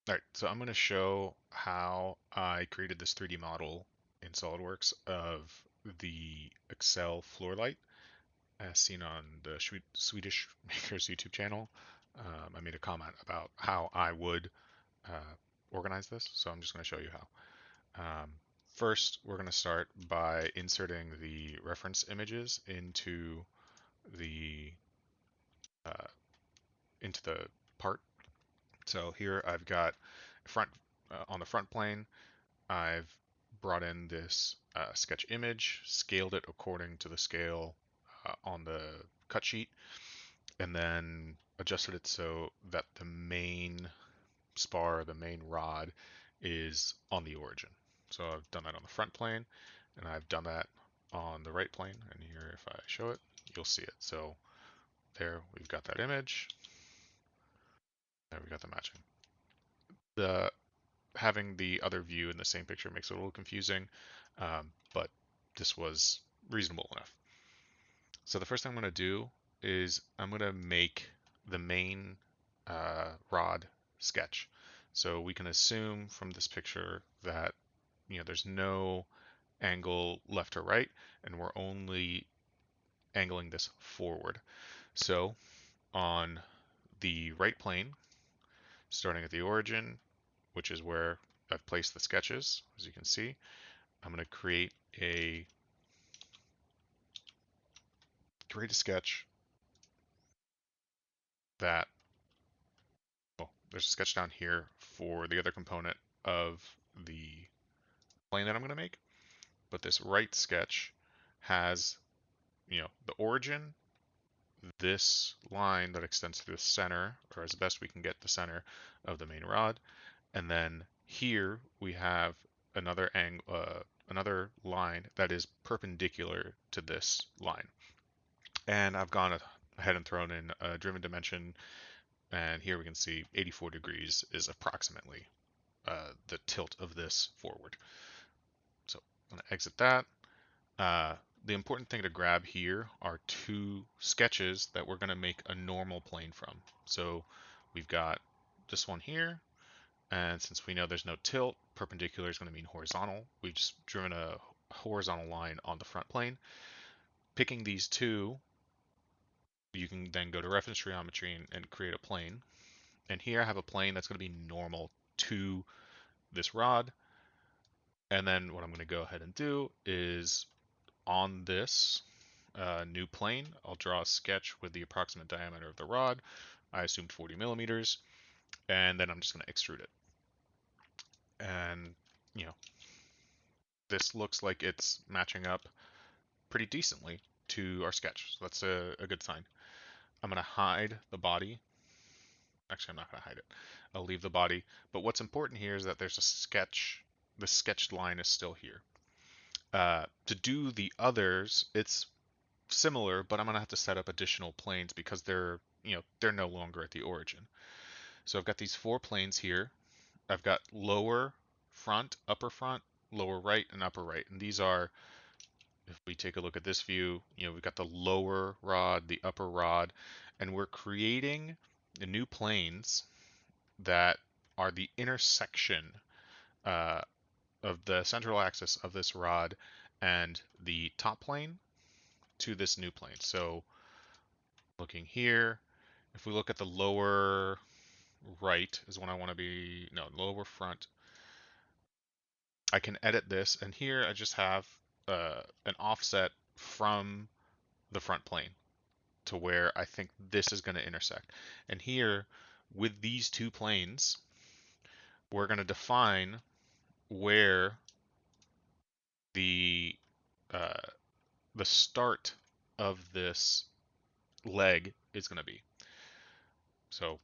All right, so I'm going to show how I created this 3D model in SolidWorks of the Excel floor light as seen on the Swedish Maker's YouTube channel. I made a comment about how I would uh, organize this, so I'm just going to show you how. First, we're going to start by inserting the reference images the uh, into the part. So here I've got front on the front plane. I've brought in this sketch image, scaled it according to the scale on the cut sheet, and then adjusted it so that the main spar, the main rod, is on the origin. So I've done that on the front plane, and I've done that on the right plane. And here, if I show it, you'll see it. So there, we've got that image. There, we got the matching. The having the other view in the same picture makes it a little confusing, but this was reasonable enough. So the first thing I'm going to do is I'm going to make the main rod sketch. So we can assume from this picture that there's no angle left or right, and we're only angling this forward. So on the right plane, starting at the origin, which is where I've placed the sketches, as you can see, I'm going to create a sketch that, well, there's a sketch down here for the other component of the plane that I'm going to make. But this right sketch has, the origin, this line that extends through the center, or as best we can get the center of the main rod. And then here we have another line that is perpendicular to this line. And I've gone ahead and thrown in a driven dimension, and here we can see 84 degrees is approximately the tilt of this forward. So I'm going to exit that. The important thing to grab here are two sketches that we're going to make a normal plane from. So we've got this one here, and since we know there's no tilt, perpendicular is going to mean horizontal. We've just driven a horizontal line on the front plane. Picking these two, you can then go to reference geometry and create a plane. And here I have a plane that's going to be normal to this rod. And then what I'm going to go ahead and do is on this new plane, I'll draw a sketch with the approximate diameter of the rod. I assumed 40 millimeters, and then I'm just going to extrude it. And, you know, this looks like it's matching up pretty decently to our sketch. So that's a good sign. I'm going to hide the body. Actually, I'm not going to hide it. I'll leave the body. But what's important here is that there's a sketch. The sketched line is still here. To do the others, it's similar, but I'm going to have to set up additional planes because they're no longer at the origin. So I've got these four planes here. I've got lower front, upper front, lower right, and upper right. And these are, if we take a look at this view, we've got the lower rod, the upper rod, and we're creating the new planes that are the intersection uh, of the central axis of this rod and the top plane to this new plane. So looking here, if we look at the lower right is when I want to be, no, lower front, I can edit this, and here I just have an offset from the front plane to where I think this is going to intersect. And here, with these two planes, we're going to define where the uh, the start of this leg is going to be. So,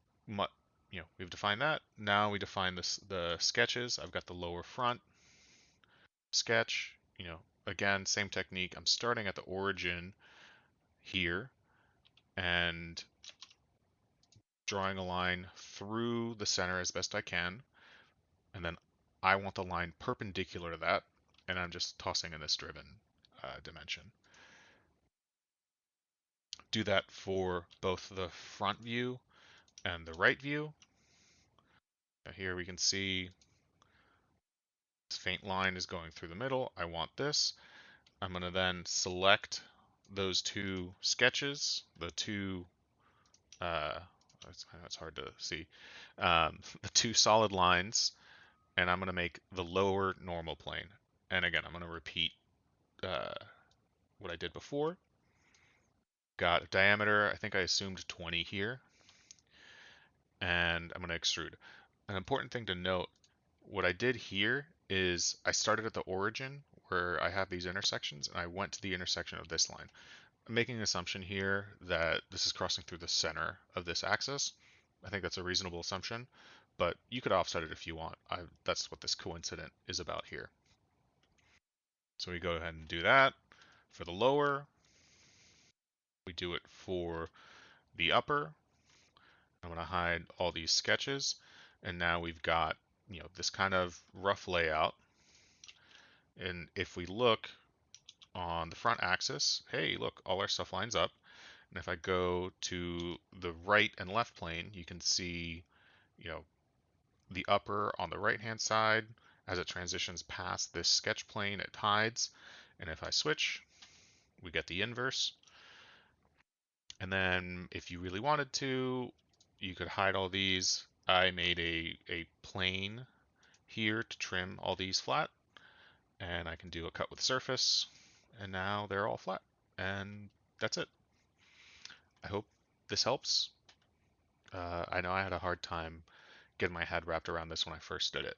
we've defined that. Now we define the sketches. I've got the lower front sketch. Again, same technique. I'm starting at the origin here and drawing a line through the center as best I can. And then I want the line perpendicular to that, and I'm just tossing in this driven dimension. Do that for both the front view and the right view. Here we can see this faint line is going through the middle. I want this. I'm going to then select those two sketches, the two, uh, it's hard to see, the two solid lines, and I'm going to make the lower normal plane. And again, I'm going to repeat uh, what I did before. Got a diameter, I think I assumed 20 here, and I'm going to extrude. An important thing to note, what I did here is I started at the origin where I have these intersections, and I went to the intersection of this line. I'm making an assumption here that this is crossing through the center of this axis. I think that's a reasonable assumption, but you could offset it if you want. That's what this coincident is about here. So we go ahead and do that for the lower. We do it for the upper. I'm going to hide all these sketches, and now we've got this kind of rough layout. And if we look on the front axis, hey, look, all our stuff lines up. And if I go to the right and left plane, you can see, you know, the upper on the right hand side, as it transitions past this sketch plane, it hides. And if I switch, we get the inverse. And then if you really wanted to, you could hide all these. I made a plane here to trim all these flat, and I can do a cut with surface, and now they're all flat. And that's it. I hope this helps. I know I had a hard time getting my head wrapped around this when I first did it.